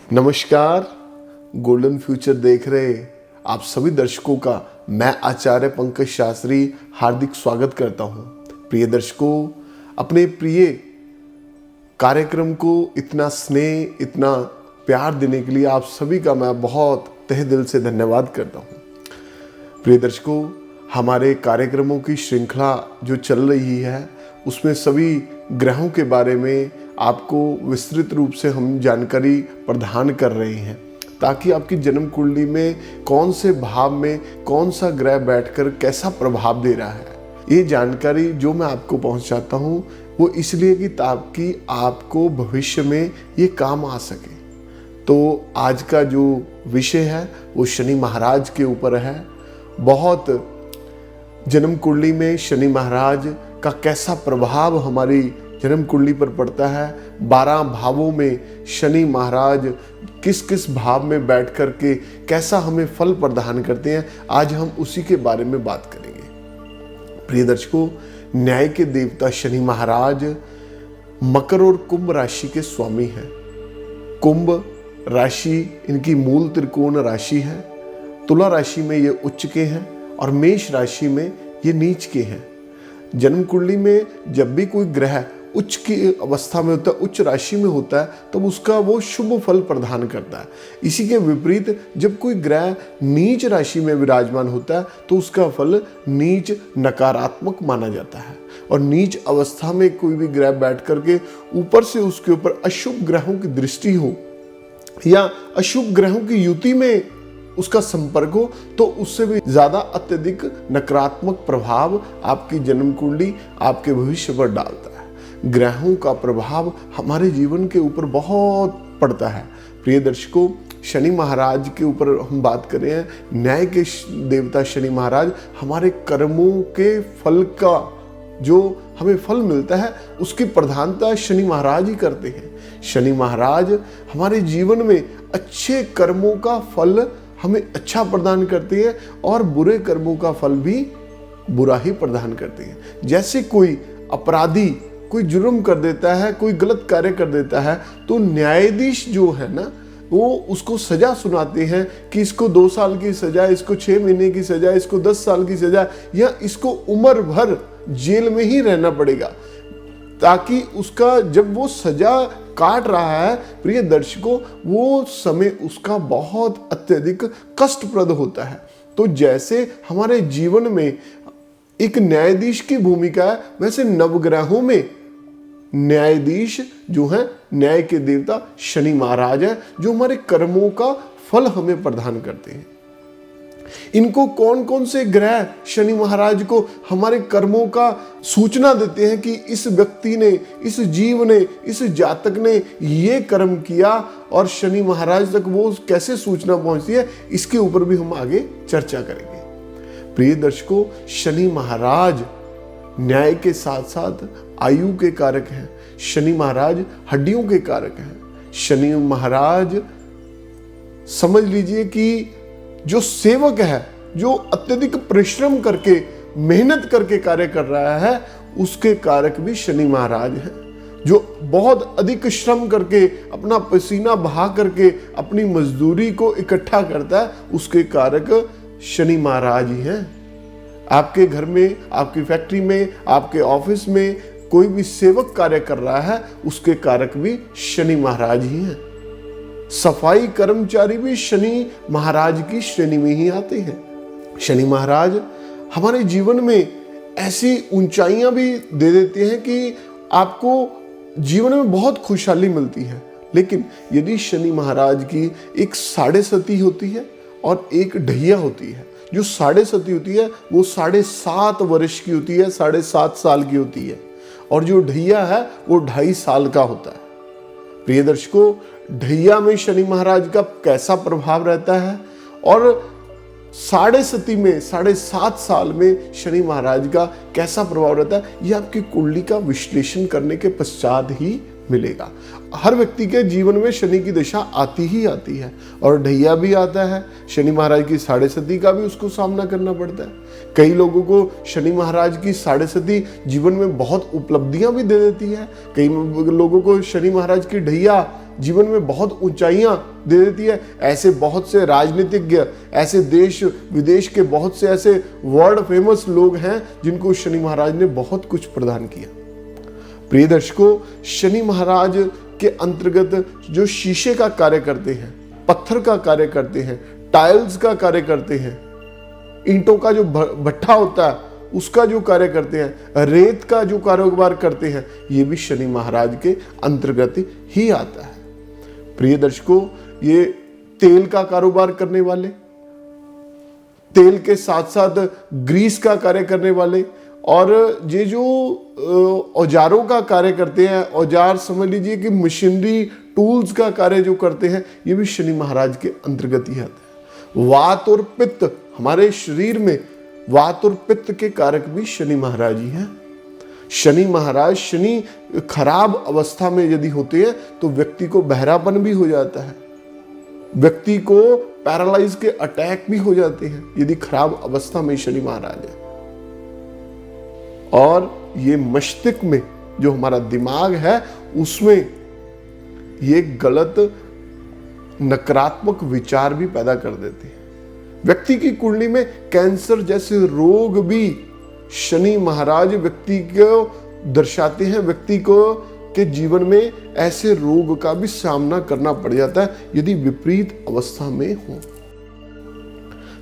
नमस्कार। Golden future देख रहे आप सभी दर्शकों का मैं आचार्य पंकज शास्त्री हार्दिक स्वागत करता हूं। प्रिय दर्शकों, अपने प्रिय कार्यक्रम को इतना स्नेह, इतना प्यार देने के लिए आप सभी का मैं बहुत तहे दिल से धन्यवाद करता हूं। प्रिय दर्शकों, हमारे कार्यक्रमों की श्रृंखला जो चल रही है उसमें सभी ग्रहों के बारे में आपको विस्तृत रूप से हम जानकारी प्रदान कर रहे हैं, ताकि आपकी जन्म कुंडली में कौन से भाव में कौन सा ग्रह बैठकर कैसा प्रभाव दे रहा है, ये जानकारी जो मैं आपको पहुंचाता हूं वो इसलिए कि ताकि आपको भविष्य में ये काम आ सके। तो आज का जो विषय है वो शनि महाराज के ऊपर है। बहुत जन्म कुंडली में शनि महाराज का कैसा प्रभाव हमारी जन्म कुंडली पर पड़ता है, 12 भावों में शनि महाराज किस किस भाव में बैठ करके कैसा हमें फल प्रदान करते हैं, आज हम उसी के बारे में बात करेंगे। प्रिय दर्शकों, न्याय के देवता शनि महाराज मकर और कुंभ राशि के स्वामी हैं। कुंभ राशि इनकी मूल त्रिकोण राशि है, तुला राशि में ये उच्च के हैं और मेष राशि में ये नीच के हैं। जन्म कुंडली में जब भी कोई ग्रह उच्च की अवस्था में होता है, उच्च राशि में होता है, तब तो उसका वो शुभ फल प्रदान करता है। इसी के विपरीत जब कोई ग्रह नीच राशि में विराजमान होता है तो उसका फल नीच नकारात्मक माना जाता है। और नीच अवस्था में कोई भी ग्रह बैठ करके ऊपर से उसके ऊपर अशुभ ग्रहों की दृष्टि हो या अशुभ ग्रहों की युति में उसका संपर्क हो तो उससे भी ज्यादा अत्यधिक नकारात्मक प्रभाव आपकी जन्म कुंडली आपके भविष्य पर डालता है। ग्रहों का प्रभाव हमारे जीवन के ऊपर बहुत पड़ता है। प्रिय दर्शकों, शनि महाराज के ऊपर हम बात कर रहे हैं। न्याय के देवता शनि महाराज हमारे कर्मों के फल का जो हमें फल मिलता है उसकी प्रधानता शनि महाराज ही करते हैं। शनि महाराज हमारे जीवन में अच्छे कर्मों का फल हमें अच्छा प्रदान करते हैं और बुरे कर्मों का फल भी बुरा ही प्रदान करते हैं। जैसे कोई अपराधी कोई जुर्म कर देता है, कोई गलत कार्य कर देता है, तो न्यायाधीश जो है ना वो उसको सजा सुनाते हैं कि इसको 2 साल की सजा, इसको 6 महीने की सजा, इसको 10 साल की सजा या इसको उम्र भर जेल में ही रहना पड़ेगा, ताकि उसका जब वो सजा काट रहा है, प्रिय दर्शकों, वो समय उसका बहुत अत्यधिक कष्टप्रद होता है। तो जैसे हमारे जीवन में एक न्यायाधीश की भूमिका है, वैसे नवग्रहों में न्यायाधीश जो है न्याय के देवता शनि महाराज है, जो हमारे कर्मों का फल हमें प्रदान करते हैं। इनको कौन कौन से ग्रह शनि महाराज को हमारे कर्मों का सूचना देते हैं कि इस व्यक्ति ने, इस जीव ने, इस जातक ने ये कर्म किया, और शनि महाराज तक वो कैसे सूचना पहुंचती है, इसके ऊपर भी हम आगे चर्चा करेंगे। प्रिय दर्शकों, शनि महाराज न्याय के साथ साथ आयु के कारक हैं। शनि महाराज हड्डियों के कारक हैं। शनि महाराज समझ लीजिए कि जो सेवक है, जो अत्यधिक परिश्रम करके मेहनत करके कार्य कर रहा है, उसके कारक भी शनि महाराज हैं। जो बहुत अधिक श्रम करके अपना पसीना बहा करके अपनी मजदूरी को इकट्ठा करता है, उसके कारक शनि महाराज ही हैं। आपके घर में, आपकी फैक्ट्री में, आपके ऑफिस में कोई भी सेवक कार्य कर रहा है, उसके कारक भी शनि महाराज ही हैं। सफाई कर्मचारी भी शनि महाराज की श्रेणी में ही आते हैं। शनि महाराज हमारे जीवन में ऐसी ऊंचाइयां भी दे देते हैं कि आपको जीवन में बहुत खुशहाली मिलती है। लेकिन यदि शनि महाराज की एक साढ़े सती होती है और एक ढैया होती है, जो साढ़े सती होती है वो 7.5 वर्ष की होती है, 7.5 साल की होती है, और जो ढैया है वो 2.5 साल का होता है। प्रिय दर्शकों, ढैया में शनि महाराज का कैसा प्रभाव रहता है और साढ़े सती में 7.5 साल में शनि महाराज का कैसा प्रभाव रहता है, यह आपकी कुंडली का विश्लेषण करने के पश्चात ही मिलेगा। हर व्यक्ति के जीवन में शनि की दशा आती ही आती है, और ढैया भी आता है। शनि महाराज की साढ़े सती का भी उसको सामना करना पड़ता है। कई लोगों को शनि महाराज की साढ़े सती जीवन में बहुत उपलब्धियां भी दे देती है। कई लोगों को शनि महाराज की ढैया जीवन में बहुत ऊंचाइयां दे देती है। ऐसे बहुत से राजनीतिज्ञ, ऐसे देश विदेश के बहुत से ऐसे वर्ल्ड फेमस लोग हैं जिनको शनि महाराज ने बहुत कुछ प्रदान किया। प्रिय दर्शकों, शनि महाराज के अंतर्गत जो शीशे का कार्य करते हैं, पत्थर का कार्य करते हैं, टाइल्स का कार्य करते हैं, ईंटों का जो भट्ठा होता है उसका जो कार्य करते हैं, रेत का जो कारोबार करते हैं, ये भी शनि महाराज के अंतर्गत ही आता है। प्रिय दर्शकों, ये तेल का कारोबार करने वाले, तेल के साथ साथ ग्रीस का कार्य करने वाले, और ये जो औजारों का कार्य करते हैं, औजार समझ लीजिए कि मशीनरी टूल्स का कार्य जो करते हैं, ये भी शनि महाराज के अंतर्गत ही आता है। वात और पित्त, हमारे शरीर में वात और पित्त के कारक भी शनि महाराज ही हैं। शनि महाराज, शनि खराब अवस्था में यदि होते हैं तो व्यक्ति को बहरापन भी हो जाता है, व्यक्ति को पैरालाइज के अटैक भी हो जाते हैं यदि खराब अवस्था में शनि महाराज है। और ये मस्तिष्क में जो हमारा दिमाग है उसमें ये गलत नकारात्मक विचार भी पैदा कर देते हैं। व्यक्ति की कुंडली में कैंसर जैसे रोग भी शनि महाराज व्यक्ति को दर्शाते हैं। व्यक्ति को के जीवन में ऐसे रोग का भी सामना करना पड़ जाता है यदि विपरीत अवस्था में हो।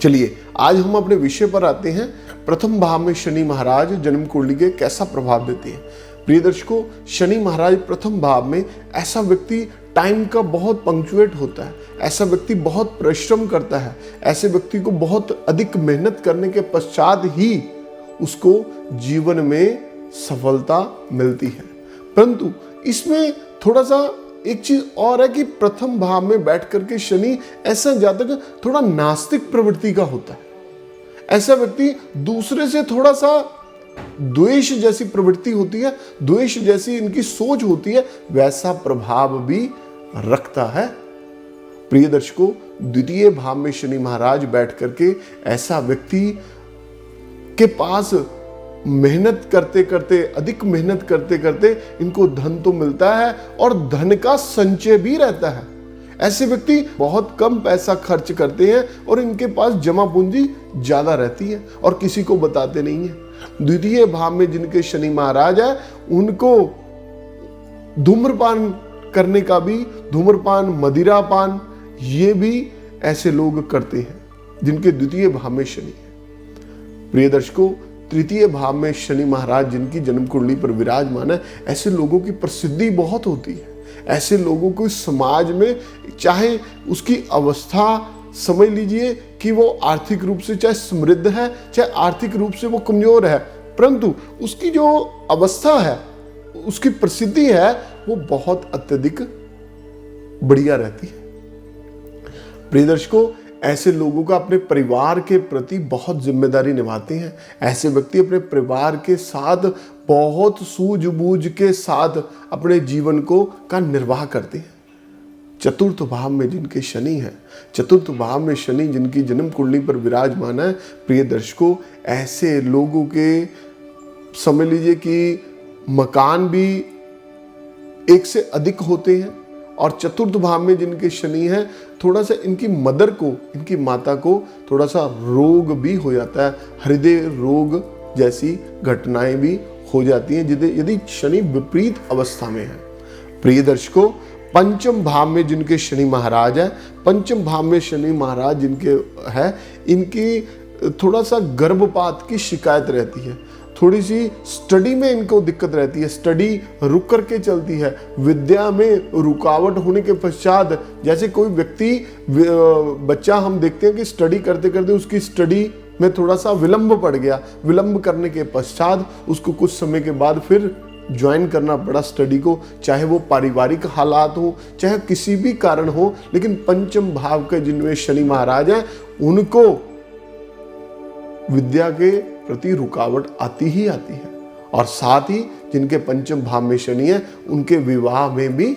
चलिए आज हम अपने विषय पर आते हैं। प्रथम भाव में शनि महाराज जन्म कुंडली के कैसा प्रभाव देते हैं। प्रिय दर्शकों, शनि महाराज प्रथम भाव में ऐसा व्यक्ति टाइम का बहुत पंक्चुएट होता है, ऐसा व्यक्ति बहुत परिश्रम करता है, ऐसे व्यक्ति को बहुत अधिक मेहनत करने के पश्चात ही उसको जीवन में सफलता मिलती है। परंतु इसमें थोड़ा सा एक चीज और है कि प्रथम भाव में बैठ करके शनि ऐसा जातक थोड़ा नास्तिक प्रवृत्ति का होता है। ऐसा व्यक्ति दूसरे से थोड़ा सा द्वेष जैसी प्रवृत्ति होती है, द्वेष जैसी इनकी सोच होती है, वैसा प्रभाव भी रखता है। प्रिय दर्शकों, द्वितीय भाव में शनि महाराज बैठ करके ऐसा व्यक्ति के पास मेहनत करते करते, अधिक मेहनत करते करते इनको धन तो मिलता है और धन का संचय भी रहता है। ऐसे व्यक्ति बहुत कम पैसा खर्च करते हैं और इनके पास जमा पूंजी ज्यादा रहती है और किसी को बताते नहीं है। द्वितीय भाव में जिनके शनि महाराज है उनको धूम्रपान करने का भी, धूम्रपान, मदिरापान, ये भी ऐसे लोग करते हैं जिनके द्वितीय भाव में शनि है। प्रिय दर्शकों, तृतीय भाव में शनि महाराज जिनकी जन्म कुंडली पर विराजमान है, ऐसे लोगों की प्रसिद्धि बहुत होती है। ऐसे लोगों को समाज में, चाहे उसकी अवस्था समझ लीजिए कि वो आर्थिक रूप से चाहे समृद्ध है, चाहे आर्थिक रूप से वो कमजोर है, परंतु उसकी जो अवस्था है, उसकी प्रसिद्धि है, वो बहुत अत्यधिक बढ़िया रहती है। प्रिय दर्शकों, ऐसे लोगों का अपने परिवार के प्रति बहुत जिम्मेदारी निभाते हैं। ऐसे व्यक्ति अपने परिवार के साथ बहुत सूझबूझ के साथ अपने जीवन का निर्वाह करते हैं। चतुर्थ भाव में जिनके शनि है, चतुर्थ भाव में शनि जिनकी जन्म कुंडली पर विराजमान है, प्रिय दर्शकों, ऐसे लोगों के समझ लीजिए कि मकान भी एक से अधिक होते हैं। और चतुर्थ भाव में जिनके शनि है, थोड़ा सा इनकी मदर को, इनकी माता को थोड़ा सा रोग भी हो जाता है, हृदय रोग जैसी घटनाएं भी हो जाती हैं यदि शनि विपरीत अवस्था में है। प्रिय दर्शकों, पंचम भाव में जिनके शनि महाराज है, पंचम भाव में शनि महाराज जिनके है, इनकी थोड़ा सा गर्भपात की शिकायत रहती है, थोड़ी सी स्टडी में इनको दिक्कत रहती है, स्टडी रुक करके चलती है, विद्या में रुकावट होने के पश्चात, जैसे कोई व्यक्ति बच्चा हम देखते हैं कि स्टडी करते करते उसकी स्टडी में थोड़ा सा विलंब पड़ गया, विलंब करने के पश्चात उसको कुछ समय के बाद फिर ज्वाइन करना पड़ा स्टडी को, चाहे वो पारिवारिक हालात हो, चाहे किसी भी कारण हो, लेकिन पंचम भाव के जिनमें शनि महाराज हैं उनको विद्या के प्रति रुकावट आती ही आती है। और साथ ही जिनके पंचम भाव में शनि है उनके विवाह में भी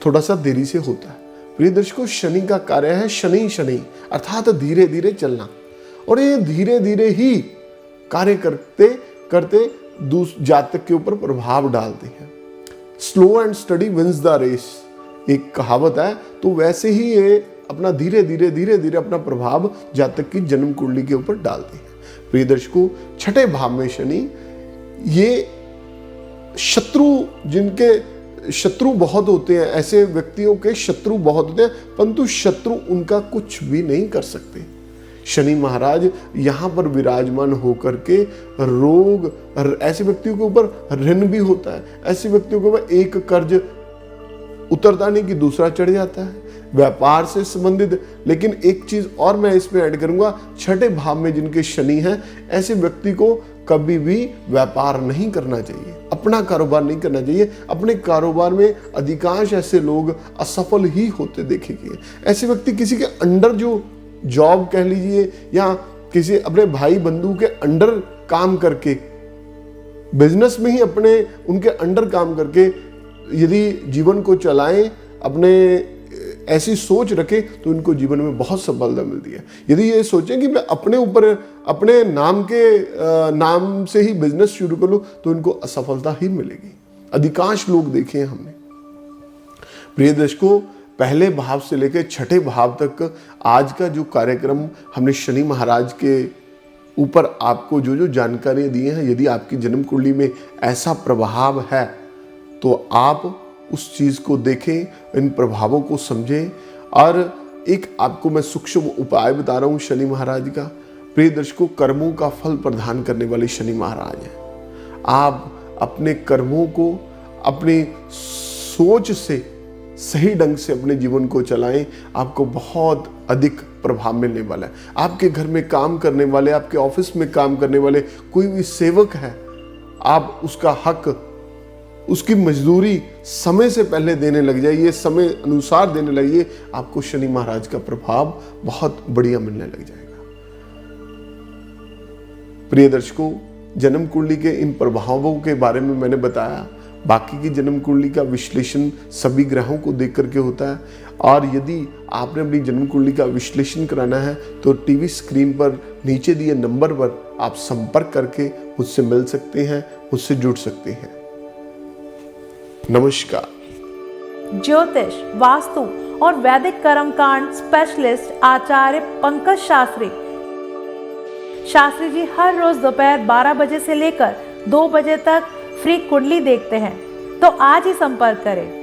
थोड़ा सा देरी से होता है। प्रिय दर्शकों, शनि का कार्य है शनि शनि अर्थात धीरे धीरे चलना, और ये धीरे धीरे ही कार्य करते करते जातक के ऊपर प्रभाव डालते हैं। Slow and steady wins the race, एक कहावत है। तो वैसे ही ये अपना धीरे धीरे अपना प्रभाव जातक की जन्म कुंडली के ऊपर डालते हैं। प्रिय दर्शकों, छठे भाव में शनि, ये शत्रु, जिनके शत्रु बहुत होते हैं, ऐसे व्यक्तियों के शत्रु बहुत होते हैं, परंतु शत्रु उनका कुछ भी नहीं कर सकते। शनि महाराज यहाँ पर विराजमान होकर के रोग, ऐसे व्यक्तियों के ऊपर ऋण भी होता है, ऐसे व्यक्तियों के ऊपर एक कर्ज उतरता नहीं कि दूसरा चढ़ जाता है, व्यापार से संबंधित। लेकिन एक चीज और मैं इसमें ऐड करूंगा, छठे भाव में जिनके शनि हैं, ऐसे व्यक्ति को कभी भी व्यापार नहीं करना चाहिए, अपना कारोबार नहीं करना चाहिए। अपने कारोबार में अधिकांश ऐसे लोग असफल ही होते देखे गए। ऐसे व्यक्ति किसी के अंडर जो जॉब कह लीजिए, या किसी अपने भाई बंधु के अंडर काम करके, बिजनेस में ही अपने उनके अंडर काम करके यदि जीवन को चलाएं, अपने ऐसी सोच रखें, तो इनको जीवन में बहुत सफलता मिलती है। यदि ये सोचें कि मैं अपने ऊपर, अपने नाम से ही बिजनेस शुरू कर लूं, तो इनको असफलता ही मिलेगी। अधिकांश लोग देखे हैं हमने। प्रिय दर्शकों, पहले भाव से लेकर छठे भाव तक आज का जो कार्यक्रम हमने शनि महाराज के ऊपर आपको जो जानकारियां दी हैं, यदि आपकी जन्म कुंडली में ऐसा प्रभाव है तो आप उस चीज को देखें, इन प्रभावों को समझें। और एक आपको मैं सूक्ष्म उपाय बता रहा हूं शनि महाराज का। प्रिय दर्शकों, कर्मों का फल प्रदान करने वाले शनि महाराज हैं। आप अपने कर्मों को अपनी सोच से सही ढंग से अपने जीवन को चलाएं, आपको बहुत अधिक प्रभाव मिलने वाला है। आपके घर में काम करने वाले, आपके ऑफिस में काम करने वाले कोई भी सेवक है, आप उसका हक, उसकी मजदूरी समय से पहले देने लग जाइए, समय अनुसार देने लगिए, आपको शनि महाराज का प्रभाव बहुत बढ़िया मिलने लग जाएगा। प्रिय दर्शकों, जन्म कुंडली के इन प्रभावों के बारे में मैंने बताया। बाकी की जन्म कुंडली का विश्लेषण सभी ग्रहों को देख करके होता है। और यदि आपने अपनी जन्म कुंडली का विश्लेषण कराना है तो टीवी स्क्रीन पर नीचे दिए नंबर पर आप संपर्क करके मुझसे मिल सकते हैं, मुझसे जुड़ सकते हैं। नमस्कार। ज्योतिष, वास्तु और वैदिक कर्मकांड स्पेशलिस्ट आचार्य पंकज शास्त्री जी हर रोज दोपहर 12 बजे से लेकर 2 बजे तक फ्री कुंडली देखते हैं। तो आज ही संपर्क करें।